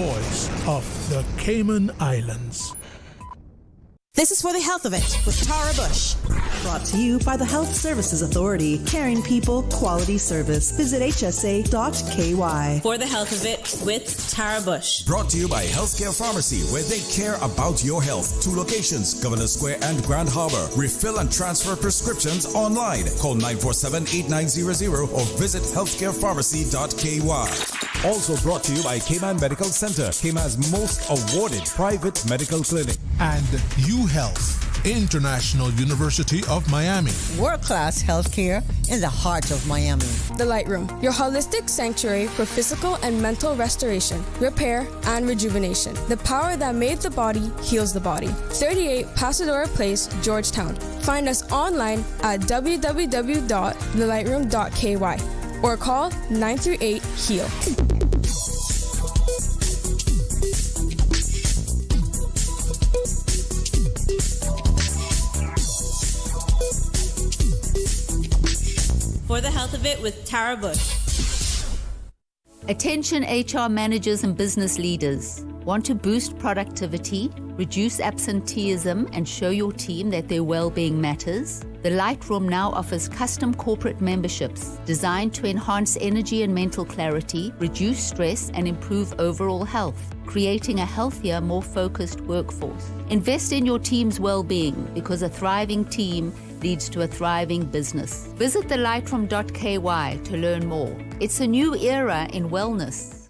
voice of the Cayman Islands. This is For the Health of It with Tara Bush. Brought to you by the Health Services Authority. Caring people, quality service. Visit hsa.ky. For the Health of It with Tara Bush. Brought to you by Healthcare Pharmacy, where they care about your health. 2 locations, Governor Square and Grand Harbor. Refill and transfer prescriptions online. Call 947-8900 or visit healthcarepharmacy.ky. Also brought to you by Cayman Medical Center, Cayman's most awarded private medical clinic. And UHealth, International University of Miami. World-class healthcare in the heart of Miami. The Light Room, your holistic sanctuary for physical and mental restoration, repair, and rejuvenation. The power that made the body heals the body. 38 Pasadora Place, Georgetown. Find us online at www.thelightroom.ky or call 938-HEAL. For the Health of It with Tara Bush. Attention HR managers and business leaders. Want to boost productivity, reduce absenteeism, and show your team that their well-being matters? The Lightroom now offers custom corporate memberships designed to enhance energy and mental clarity, reduce stress, and improve overall health, creating a healthier, more focused workforce. Invest in your team's well-being because a thriving team leads to a thriving business. Visit thelightroom.ky to learn more. It's a new era in wellness.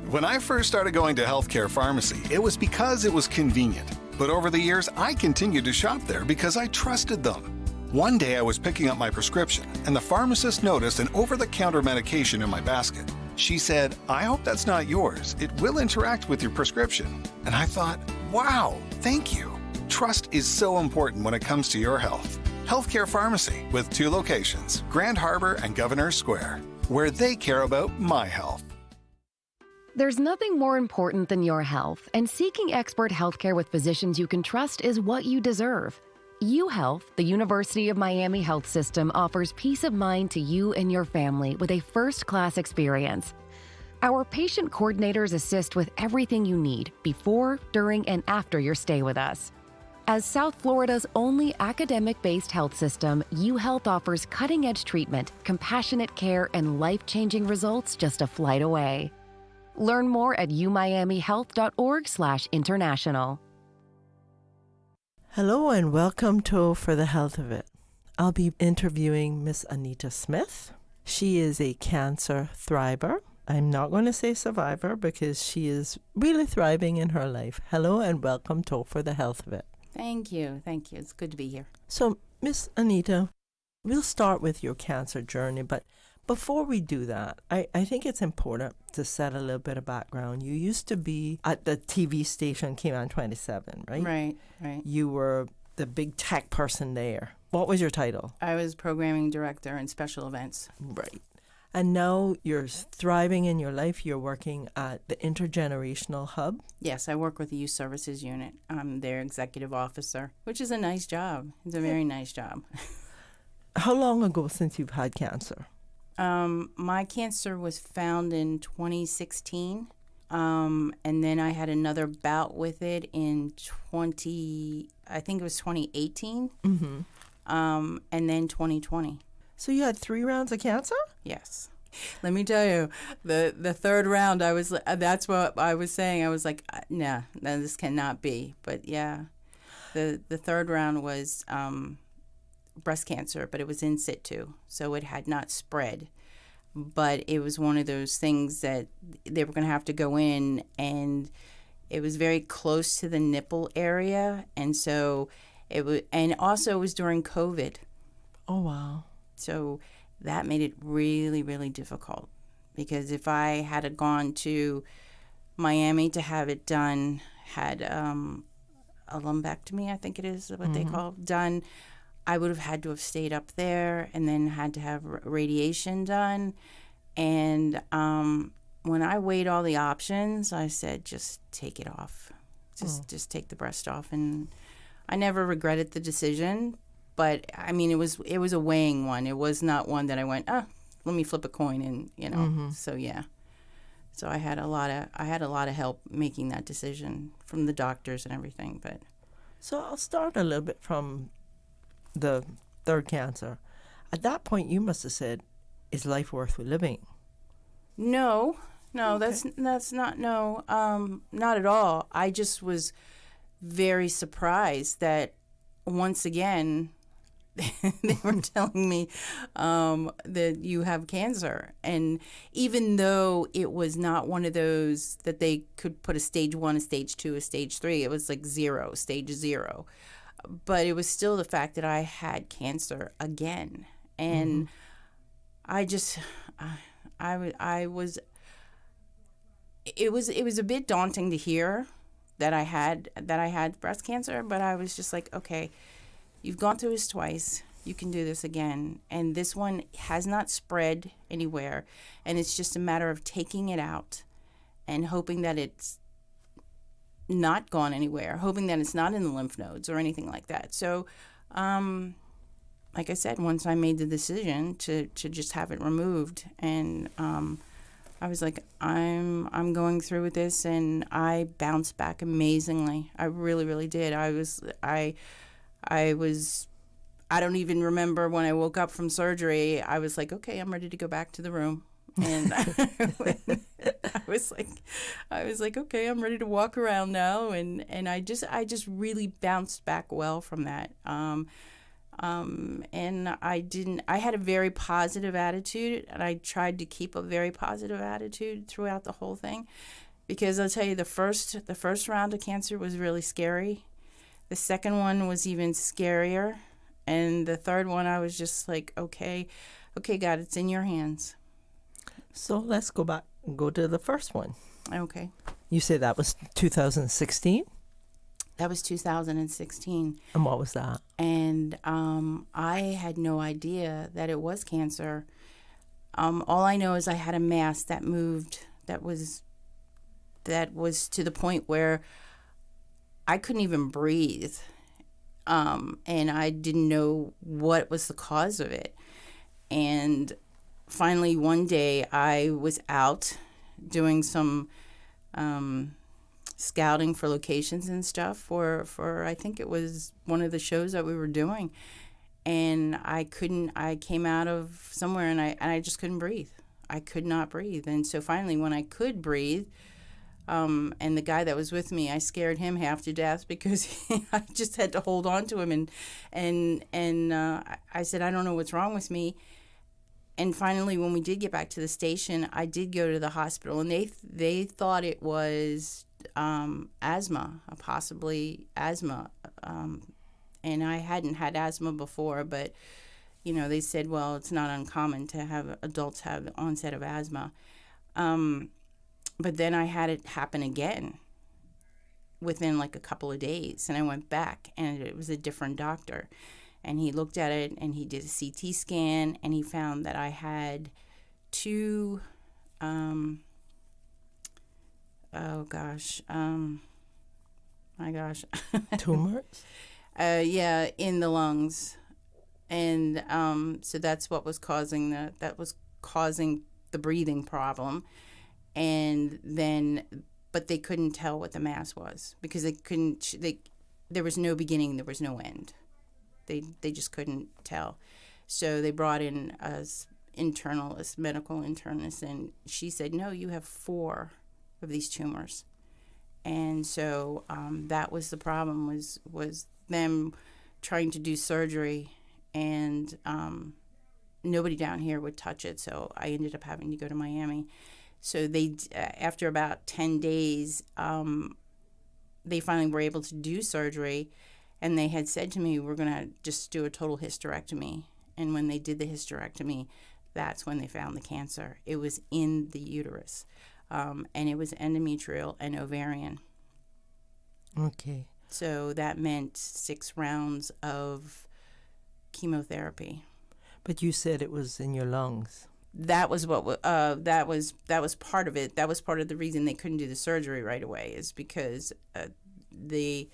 When I first started going to Healthcare Pharmacy, it was because it was convenient. But over the years, I continued to shop there because I trusted them. One day I was picking up my prescription, and the pharmacist noticed an over-the-counter medication in my basket. She said, "I hope that's not yours. It will interact with your prescription." And I thought, wow, thank you. Trust is so important when it comes to your health. Healthcare Pharmacy with 2 locations, Grand Harbor and Governor Square, where they care about my health. There's nothing more important than your health, and seeking expert healthcare with physicians you can trust is what you deserve. UHealth, the University of Miami health system, offers peace of mind to you and your family with a first-class experience. Our patient coordinators assist with everything you need before, during, and after your stay with us. As South Florida's only academic-based health system, UHealth offers cutting-edge treatment, compassionate care, and life-changing results just a flight away. Learn more at umiamihealth.org/international. Hello and welcome to For the Health of It. I'll be interviewing Miss Anita Smith. She is a cancer thriver. I'm not going to say survivor because she is really thriving in her life. Hello and welcome to For the Health of It. Thank you. Thank you. It's good to be here. So, Miss Anita, we'll start with your cancer journey, but before we do that, I think it's important to set a little bit of background. You used to be at the TV station Cayman 27, right? Right. You were the big tech person there. What was your title? I was programming director in special events. Right. And now you're thriving in your life. You're working at the Intergenerational Hub. Yes, I work with the Youth Services Unit. I'm their executive officer, which is a nice job. It's a very nice job. How long ago since you've had cancer? My cancer was found in 2016, and then I had another bout with it in 2018, and then 2020. So you had 3 rounds of cancer? Yes. Let me tell you, the third round, that's what I was saying. I was like, no, this cannot be. But yeah, the third round was breast cancer, but it was in situ, so it had not spread. But it was one of those things that they were going to have to go in, and it was very close to the nipple area, and so it was, and also it was during COVID. Oh wow! So that made it really, really difficult, because if I had gone to Miami to have it done, had a lumpectomy, I think it is what they call it, done, I would have had to have stayed up there and then had to have radiation done. And when I weighed all the options, I said, just take it off. Just take the breast off. And I never regretted the decision. But, I mean, it was a weighing one. It was not one that I went, let me flip a coin and, So, yeah. So I had a lot of help making that decision from the doctors and everything. But So I'll start a little bit from the third cancer. At that point, you must have said, "Is life worth living?" no, Okay. that's not not at all. I just was very surprised that once again they were telling me that you have cancer. And even though it was not one of those that they could put a stage 1, a stage 2, a stage 3, it was like stage 0. But it was still the fact that I had cancer again. And I just, I was, it was a bit daunting to hear that I had breast cancer, but I was just like, okay, you've gone through this twice. You can do this again. And this one has not spread anywhere. And it's just a matter of taking it out and hoping that it's not gone anywhere, hoping that it's not in the lymph nodes or anything like that. So, like I said, once I made the decision to just have it removed, and I was like, I'm going through with this, and I bounced back amazingly. I really, really did. I don't even remember when I woke up from surgery. I was like, okay, I'm ready to go back to the room. And I was like, okay, I'm ready to walk around now. And I just really bounced back well from that. And I had a very positive attitude, and I tried to keep a very positive attitude throughout the whole thing, because I'll tell you, the first round of cancer was really scary. The second one was even scarier. And the third one, I was just like, okay, God, it's in your hands. So let's go to the first one. Okay. You say that was 2016? That was 2016. And what was that? And I had no idea that it was cancer. All I know is I had a mass that moved, that was to the point where I couldn't even breathe. And I didn't know what was the cause of it. And finally, one day, I was out doing some scouting for locations and stuff for I think it was one of the shows that we were doing. And I came out of somewhere, and I just couldn't breathe. I could not breathe. And so finally, when I could breathe, and the guy that was with me, I scared him half to death, because I just had to hold on to him, and I said, I don't know what's wrong with me. And finally, when we did get back to the station, I did go to the hospital, and they thought it was asthma, possibly asthma, and I hadn't had asthma before, but they said, well, it's not uncommon to have adults have onset of asthma. But then I had it happen again within like a couple of days, and I went back, and it was a different doctor, and he looked at it, and he did a CT scan, and he found that I had two, Tumors? Yeah, in the lungs, and so that's what was causing the breathing problem. And then, but they couldn't tell what the mass was, because there was no beginning, there was no end. They just couldn't tell. So they brought in a medical internist, and she said, no, you have 4 of these tumors. And so that was the problem, was them trying to do surgery, and nobody down here would touch it. So I ended up having to go to Miami. So after about 10 days, they finally were able to do surgery, and they had said to me, we're going to just do a total hysterectomy. And when they did the hysterectomy, that's when they found the cancer. It was in the uterus, and it was endometrial and ovarian. Okay. So that meant 6 rounds of chemotherapy. But you said it was in your lungs. That was that was part of it. That was part of the reason they couldn't do the surgery right away, is because the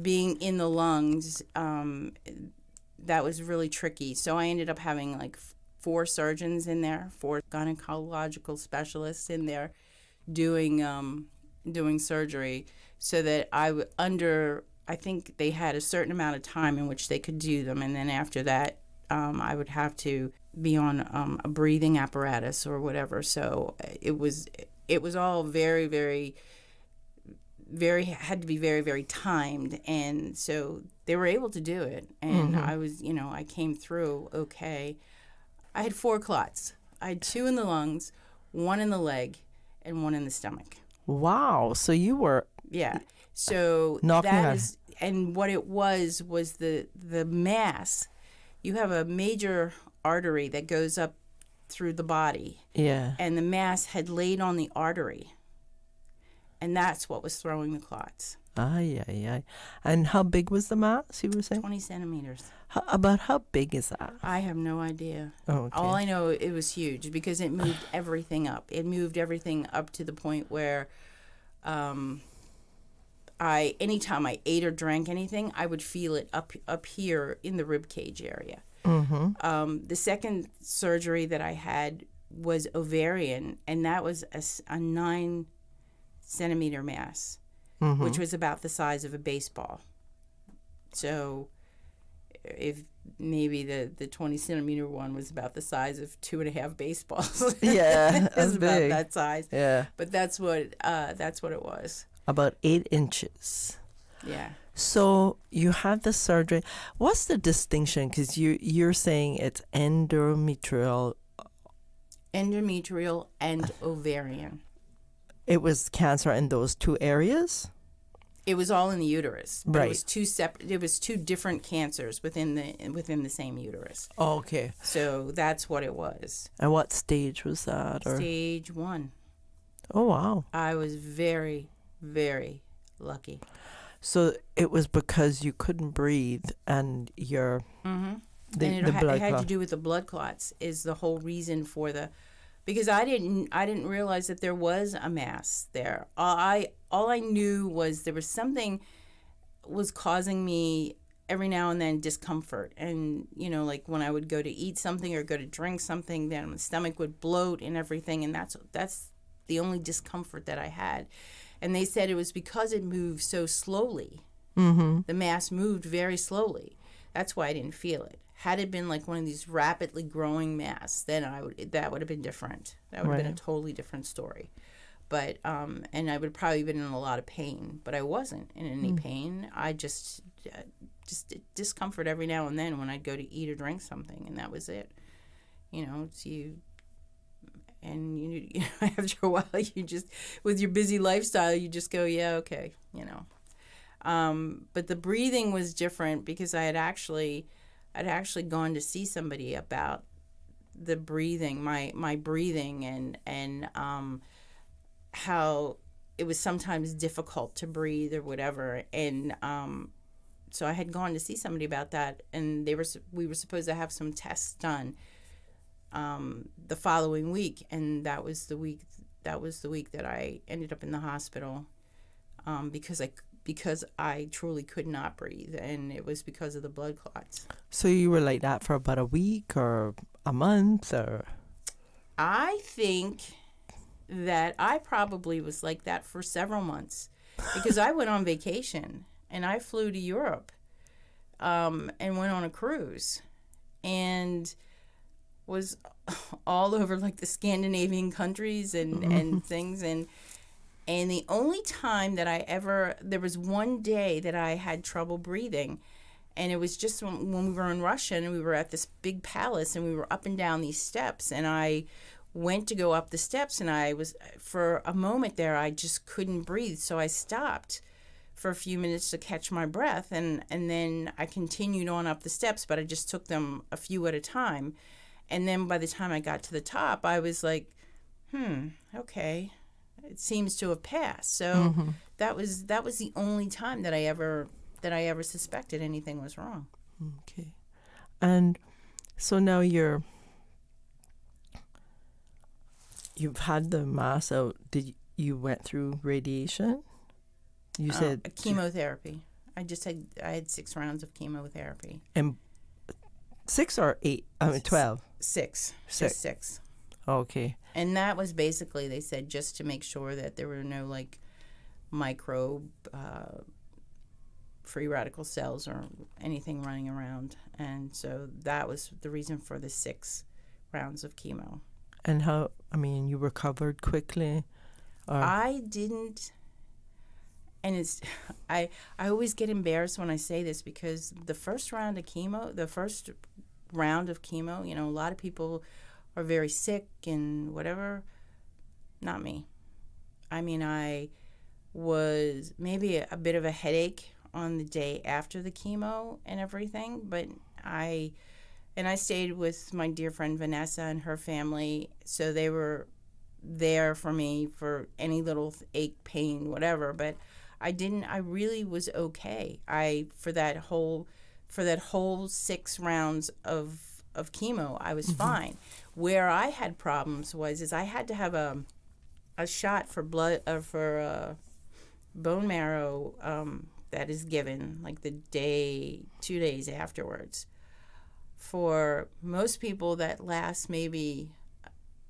being in the lungs, that was really tricky. So I ended up having like 4 surgeons in there, 4 gynecological specialists in there, doing surgery, so that I think they had a certain amount of time in which they could do them, and then after that, I would have to be on a breathing apparatus or whatever. So it was all very, very, very, had to be very, very timed, and so they were able to do it, and I was, I came through okay. I had 4 clots. I had 2 in the lungs, 1 in the leg, and 1 in the stomach. Wow. So you were... Yeah. So that is, and what it was the mass. You have a major artery that goes up through the body. Yeah. And the mass had laid on the artery. And that's what was throwing the clots. Ay. And how big was the mass, you were saying? 20 centimeters. About how big is that? I have no idea. Oh, okay. All I know, it was huge because it moved everything up. It moved everything up to the point where anytime I ate or drank anything, I would feel it up here in the rib cage area. The second surgery that I had was ovarian, and that was a 9 centimeter mass, which was about the size of a baseball. So if maybe the 20 centimeter one was about the size of 2.5 baseballs. Yeah, that's about big. that size. Yeah, but that's what it was. About 8 inches. Yeah. So you had the surgery. What's the distinction? Because you're saying it's endometrial and ovarian. It was cancer in those 2 areas? It was all in the uterus. But right. It was 2 separate. It was 2 different cancers within the same uterus. Oh, okay. So that's what it was. And what stage was that? Stage 1. Oh, wow. I was very, very lucky. So it was because you couldn't breathe and your the blood it had clot. to do with the blood clots is the whole reason for because I didn't realize that there was a mass there. All I knew was there was something was causing me every now and then discomfort, and like when I would go to eat something or go to drink something, then my stomach would bloat and everything, and that's the only discomfort that I had. And they said it was because it moved so slowly. The mass moved very slowly. That's why I didn't feel it. Had it been like one of these rapidly growing mass, then that would have been different. That would have been a totally different story. But and I would probably have been in a lot of pain. But I wasn't in any pain. I just discomfort every now and then when I'd go to eat or drink something, and that was it. It's you. And after a while, you just, with your busy lifestyle, you just go, yeah, okay, But the breathing was different because I'd actually gone to see somebody about the breathing, my breathing, and how it was sometimes difficult to breathe or whatever, and so I had gone to see somebody about that, and we were supposed to have some tests done. The following week, and that was the week that I ended up in the hospital because I truly could not breathe, and it was because of the blood clots. So you were like that for about a week or a month, or? I think that I probably was like that for several months because I went on vacation and I flew to Europe and went on a cruise and was all over like the Scandinavian countries and things, and the only time that there was one day that I had trouble breathing, and it was just when we were in Russia and we were at this big palace and we were up and down these steps, and I went to go up the steps, and I was, for a moment there, I just couldn't breathe, so I stopped for a few minutes to catch my breath, and then I continued on up the steps, but I just took them a few at a time. And then by the time I got to the top, I was like, okay, it seems to have passed. So that was the only time that I ever suspected anything was wrong. Okay. And so now you've had the mass out. You went through radiation? You said chemotherapy. I had 6 rounds of chemotherapy. And 6 or 8? I mean 12. 6. Just 6. Okay. And that was basically, they said, just to make sure that there were no like microbe free radical cells or anything running around. And so that was the reason for the 6 rounds of chemo. And how, I mean, you recovered quickly? Or? I didn't, and it's, I always get embarrassed when I say this because the first round of chemo, you know, a lot of people are very sick and whatever. Not me. I mean, I was maybe a bit of a headache on the day after the chemo and everything, but I stayed with my dear friend Vanessa and her family, so they were there for me for any little ache, pain, whatever. But I really was okay. For that whole 6 rounds of chemo, I was fine. Where I had problems is I had to have a shot for blood for bone marrow that is given like 2 days afterwards. For most people, that lasts maybe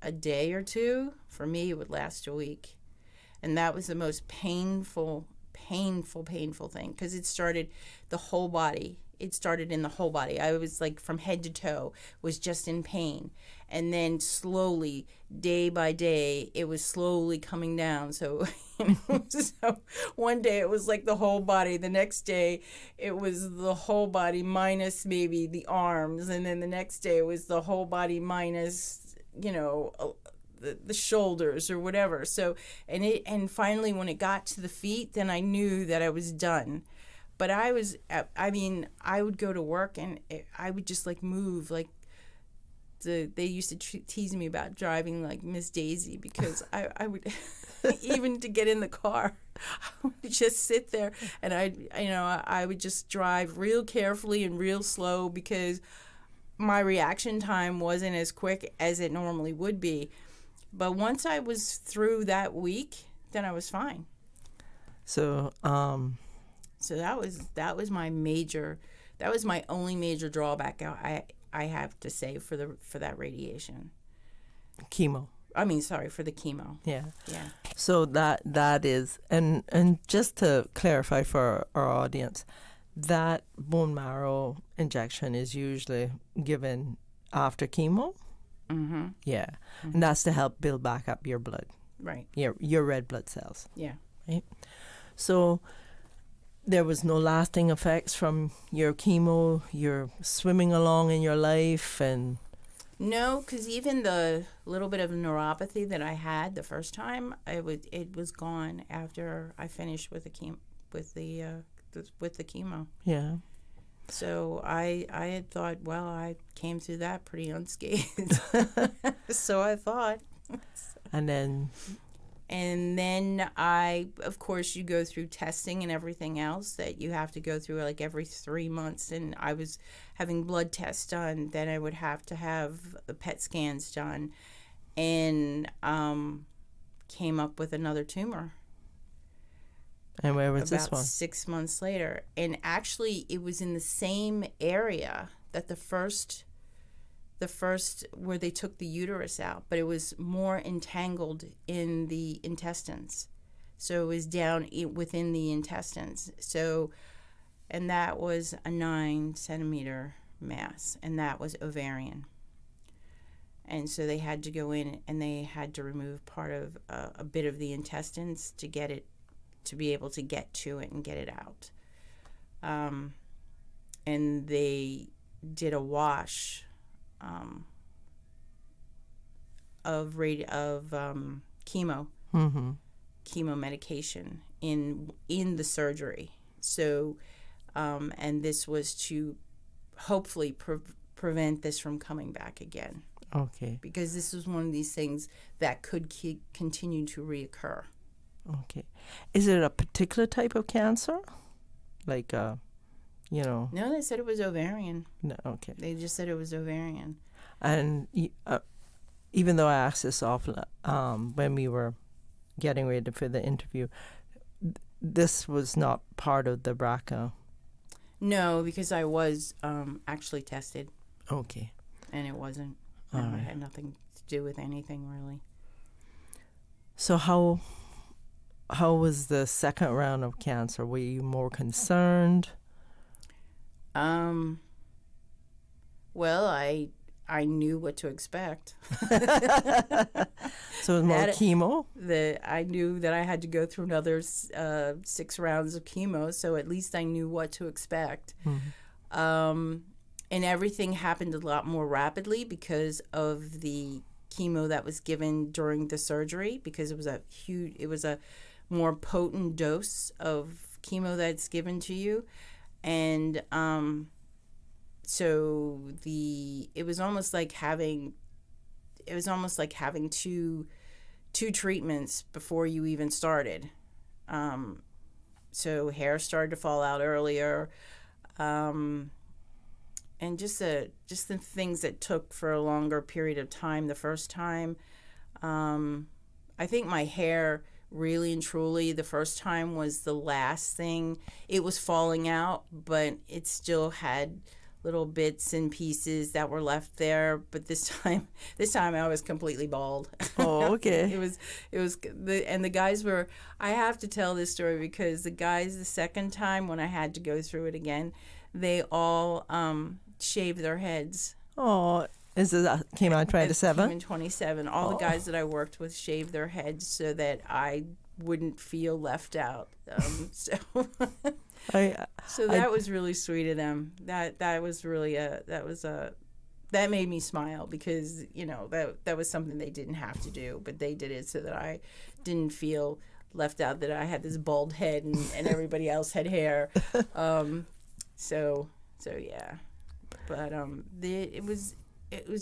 a day or 2. For me, it would last a week. And that was the most painful thing because it started the whole body. It started in the whole body. I was like from head to toe was just in pain. And then slowly, day by day, it was slowly coming down. So, so one day it was like the whole body. The next day it was the whole body minus maybe the arms. And then the next day it was the whole body minus, you know, the shoulders or whatever. So, and finally when it got to the feet, then I knew that I was done. But I would go to work and I would just like move like they used to tease me about driving like Miss Daisy because I would even to get in the car, I would just sit there and I would just drive real carefully and real slow because my reaction time wasn't as quick as it normally would be. But once I was through that week, then I was fine. So that was my only major drawback I have to say for that radiation. Chemo. For the chemo. Yeah. Yeah. So that is, and just to clarify for our audience, that bone marrow injection is usually given after chemo. Mm-hmm. Yeah. Mm-hmm. And that's to help build back up your blood. Right. Your red blood cells. Yeah. Right. So there was no lasting effects from your chemo. You're swimming along in your life, and no, because even the little bit of neuropathy that I had the first time, it was gone after I finished with the chemo. Yeah. So I had thought, well, I came through that pretty unscathed. So I thought. And then of course, you go through testing and everything else that you have to go through like every 3 months. And I was having blood tests done. Then I would have to have the PET scans done, and came up with another tumor. And where was this one? About 6 months later. And actually, it was in the same area that the first where they took the uterus out, but it was more entangled in the intestines. So it was down within the intestines. So, and that was a 9-centimeter mass, and that was ovarian. And so they had to go in and they had to remove part of a bit of the intestines to get it, to be able to get to it and get it out. And they did a wash of chemo, mm-hmm. chemo medication in the surgery. So, and this was to hopefully prevent this from coming back again. Okay. Because this was one of these things that could continue to reoccur. Okay. Is it a particular type of cancer? Like, No, they said it was ovarian. No, okay. They just said it was ovarian. And even though I asked this off when we were getting ready for the interview, this was not part of the BRCA. No, because I was actually tested. Okay. And it wasn't. No, it had nothing to do with anything, really. So how was the second round of cancer? Were you more concerned? Well, I knew what to expect. So it was more chemo? I knew that I had to go through another 6 rounds of chemo, so at least I knew what to expect. Mm-hmm. And everything happened a lot more rapidly because of the chemo that was given during the surgery, because it was a more potent dose of chemo that's given to you. And so it was almost like having two treatments before you even started. So hair started to fall out earlier, and just the things that took for a longer period of time the first time. I think my hair, really and truly, the first time was the last thing. It was falling out, but it still had little bits and pieces that were left there. But this time I was completely bald. Oh, okay. The guys were, I have to tell this story because the guys, the second time when I had to go through it again, they all shaved their heads. Oh, came out 27? Came in 27. All the guys that I worked with shaved their heads so that I wouldn't feel left out. So that was really sweet of them. That was really that made me smile because, you know, that was something they didn't have to do, but they did it so that I didn't feel left out, that I had this bald head and everybody else had hair. So yeah. But it was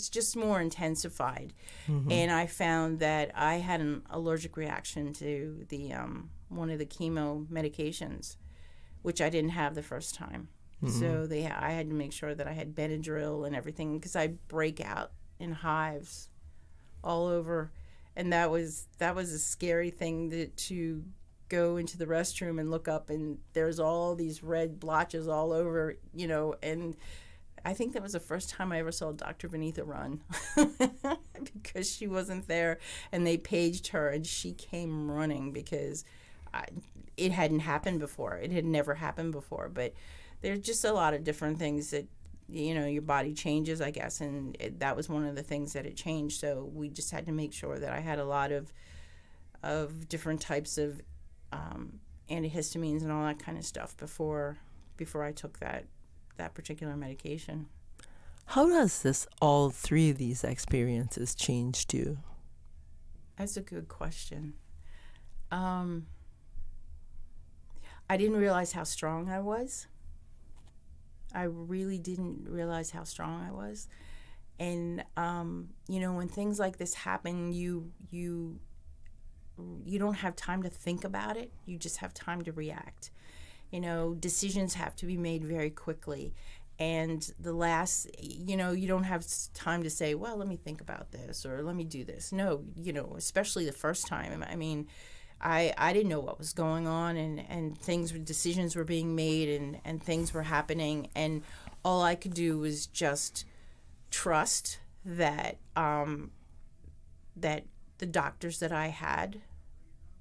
just more intensified. Mm-hmm. And I found that I had an allergic reaction to the one of the chemo medications, which I didn't have the first time. Mm-hmm. So I had to make sure that I had Benadryl and everything, because I break out in hives all over, and that was a scary thing to go into the restroom and look up, and there's all these red blotches all over, you know. And I think that was the first time I ever saw Dr. Vanitha run because she wasn't there, and they paged her, and she came running because it hadn't happened before. It had never happened before. But there's just a lot of different things that, you know, your body changes, I guess, and that was one of the things that it changed. So we just had to make sure that I had a lot of different types of antihistamines and all that kind of stuff before I took that particular medication. How does all three of these experiences changed you? That's a good question. I didn't realize how strong I was. I really didn't realize how strong I was. And, you know, when things like this happen, you don't have time to think about it. You just have time to react. You know, decisions have to be made very quickly. And you don't have time to say, well, let me think about this or let me do this. No, you know, especially the first time. I mean, I didn't know what was going on, and decisions were being made and things were happening. And all I could do was just trust that that the doctors that I had,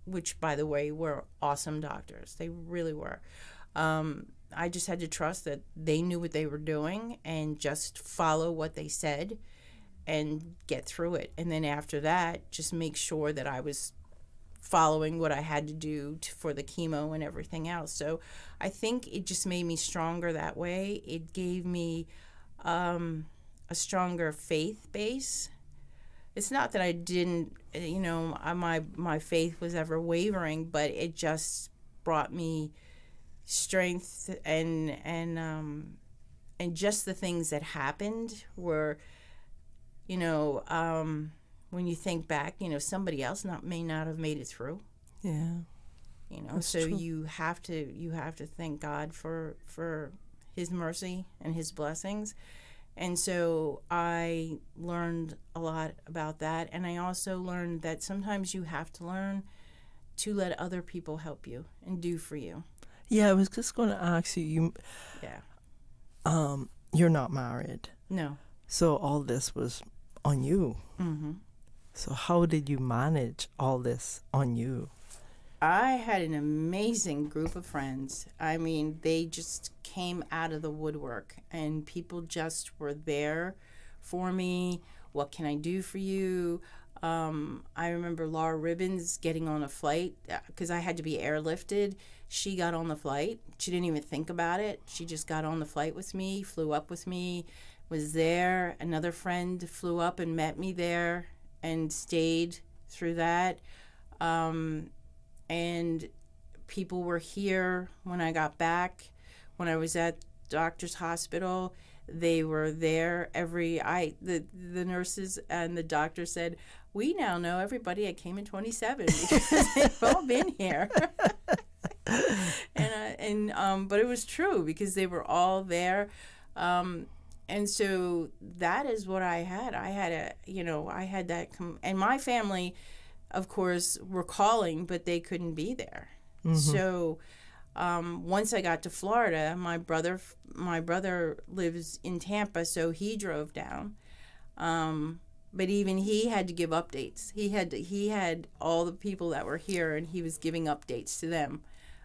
which, by the way, were awesome doctors. They really were. I just had to trust that they knew what they were doing and just follow what they said and get through it. And then after that, just make sure that I was following what I had to do for the chemo and everything else. So I think it just made me stronger that way. It gave me a stronger faith base. It's not that I didn't, you know, my faith was ever wavering, but it just brought me strength and just the things that happened were, you know, when you think back, you know, somebody else may not have made it through. Yeah. You know, so true. you have to thank God for His mercy and His blessings. And so I learned a lot about that. And I also learned that sometimes you have to learn to let other people help you and do for you. Yeah, I was just going to ask you. Yeah. You're not married. No. So all this was on you. Mm-hmm. So how did you manage all this on you? I had an amazing group of friends. I mean, they just came out of the woodwork, and people just were there for me. What can I do for you? I remember Laura Ribbons getting on a flight because I had to be airlifted. She got on the flight. She didn't even think about it. She just got on the flight with me, flew up with me, was there. Another friend flew up and met me there and stayed through that. And people were here when I got back. When I was at doctor's hospital, they were there the nurses and the doctor said, we now know everybody at Cayman 27 because they've all been here. But it was true because they were all there. And so that is what I had. I had that, and my family, of course, were calling, but they couldn't be there. Mm-hmm. So once I got to Florida, my brother lives in Tampa, so he drove down. But even he had to give updates. He had all the people that were here, and he was giving updates to them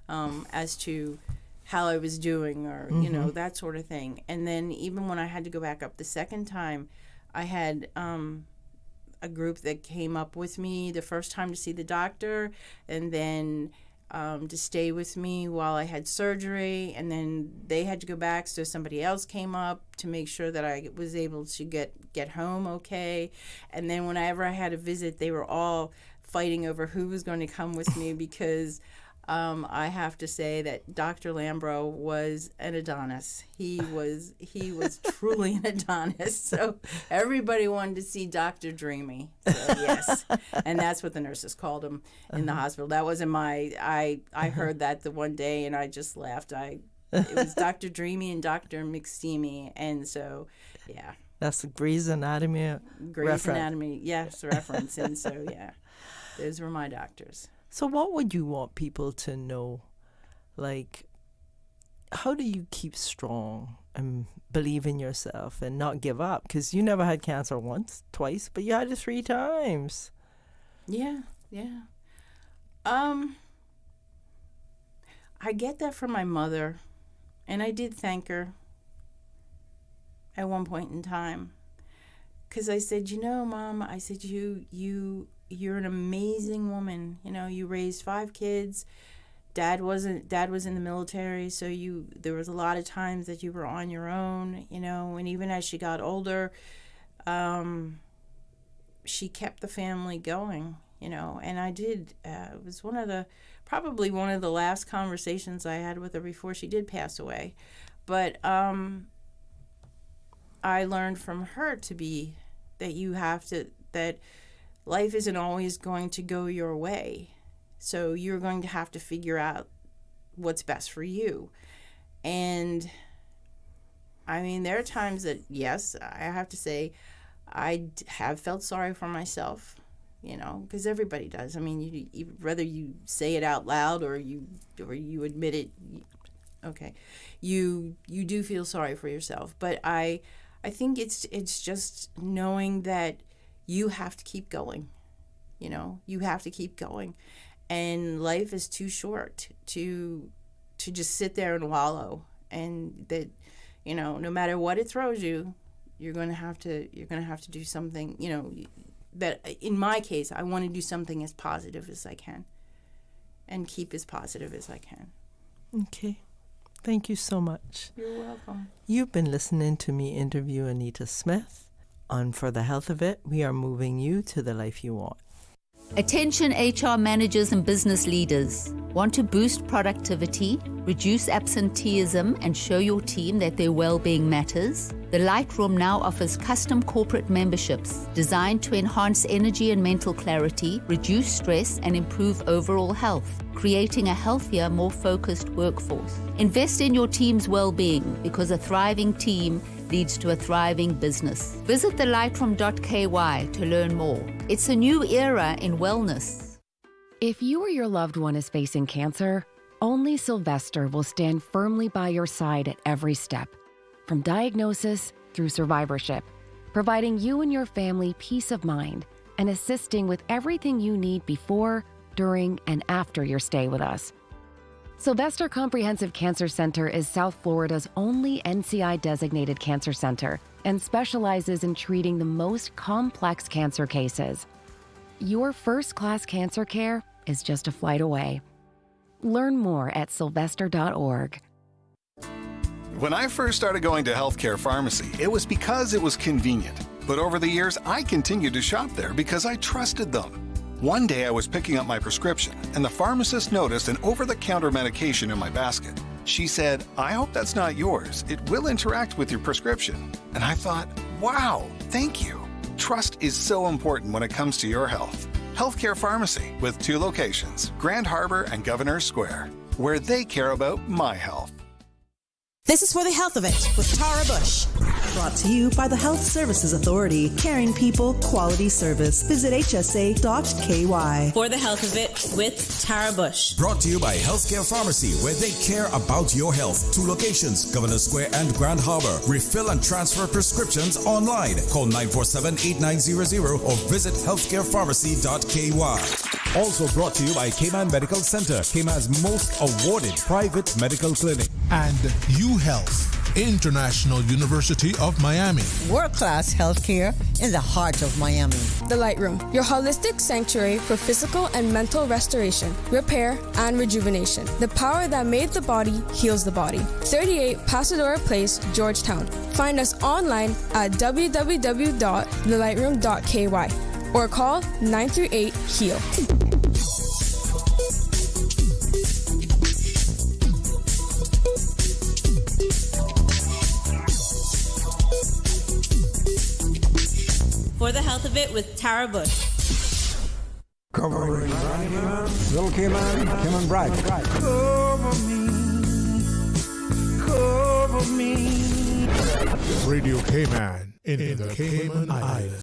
as to how I was doing, or Mm-hmm. that sort of thing. And then even when I had to go back up the second time, I had a group that came up with me the first time to see the doctor, and then to stay with me while I had surgery, and then they had to go back, so somebody else came up to make sure that I was able to get home okay. And then whenever I had a visit, they were all fighting over who was going to come with me because I have to say that Dr. Lambro was an Adonis. He was truly an Adonis. So everybody wanted to see Dr. Dreamy. So yes, and that's what the nurses called him in the hospital. That wasn't I heard that the one day and I just laughed. It was Dr. Dreamy and Dr. McSteamy, and so yeah. That's the Grey's Anatomy Anatomy, yes, reference. And so yeah, those were my doctors. So what would you want people to know? Like, how do you keep strong and believe in yourself and not give up? Because you never had cancer once, twice, but you had it 3 times. Yeah. I get that from my mother, and I did thank her at one point in time. Because I said, Mom, I said, you're an amazing woman. You raised 5 kids. Dad was in the military, so there was a lot of times that you were on your own, and even as she got older, she kept the family going, and I did. It was probably one of the last conversations I had with her before she did pass away. But I learned from her that life isn't always going to go your way. So you're going to have to figure out what's best for you. And I mean, there are times that, yes, I have to say, I have felt sorry for myself, because everybody does. I mean, whether you say it out loud or you admit it, okay, you do feel sorry for yourself. But I think it's just knowing that you have to keep going. You have to keep going. And life is too short to just sit there and wallow. And that, no matter what it throws you, you're going to have to do something, that in my case, I want to do something as positive as I can and keep as positive as I can. Okay. Thank you so much. You're welcome. You've been listening to me interview Anita Smith on For the Health of It. We are moving you to the life you want. Attention HR managers and business leaders. Want to boost productivity, reduce absenteeism, and show your team that their well-being matters? The Lightroom now offers custom corporate memberships designed to enhance energy and mental clarity, reduce stress, and improve overall health, creating a healthier, more focused workforce. Invest in your team's well-being because a thriving team leads to a thriving business. Visit thelightroom.ky to learn more. It's a new era in wellness. If you or your loved one is facing cancer, only Sylvester will stand firmly by your side at every step, from diagnosis through survivorship, providing you and your family peace of mind and assisting with everything you need before, during, and after your stay with us. Sylvester Comprehensive Cancer Center is South Florida's only NCI-designated cancer center and specializes in treating the most complex cancer cases. Your first-class cancer care is just a flight away. Learn more at sylvester.org. When I first started going to Healthcare Pharmacy, it was because it was convenient. But over the years, I continued to shop there because I trusted them. One day I was picking up my prescription, and the pharmacist noticed an over-the-counter medication in my basket. She said, "I hope that's not yours. It will interact with your prescription." And I thought, wow, thank you. Trust is so important when it comes to your health. Healthcare Pharmacy with 2 locations, Grand Harbor and Governor Square, where they care about my health. This is For the Health of It with Tara Bush. Brought to you by the Health Services Authority. Caring people, quality service. Visit hsa.ky. For the Health of It with Tara Bush. Brought to you by Healthcare Pharmacy, where they care about your health. 2 locations, Governor Square and Grand Harbor. Refill and transfer prescriptions online. Call 947-8900 or visit healthcarepharmacy.ky. Also brought to you by Cayman Medical Center, Cayman's most awarded private medical clinic. And UHealth, International University of Miami. World-class healthcare in the heart of Miami. The Light Room, your holistic sanctuary for physical and mental restoration, repair, and rejuvenation. The power that made the body heals the body. 38 Pasadora Place, Georgetown. Find us online at www.thelightroom.ky or call 938-HEAL. For the Health of It with Tara Bush. Covering Little Cayman, Cayman Bride. Cover me. Radio Cayman in the Cayman Islands.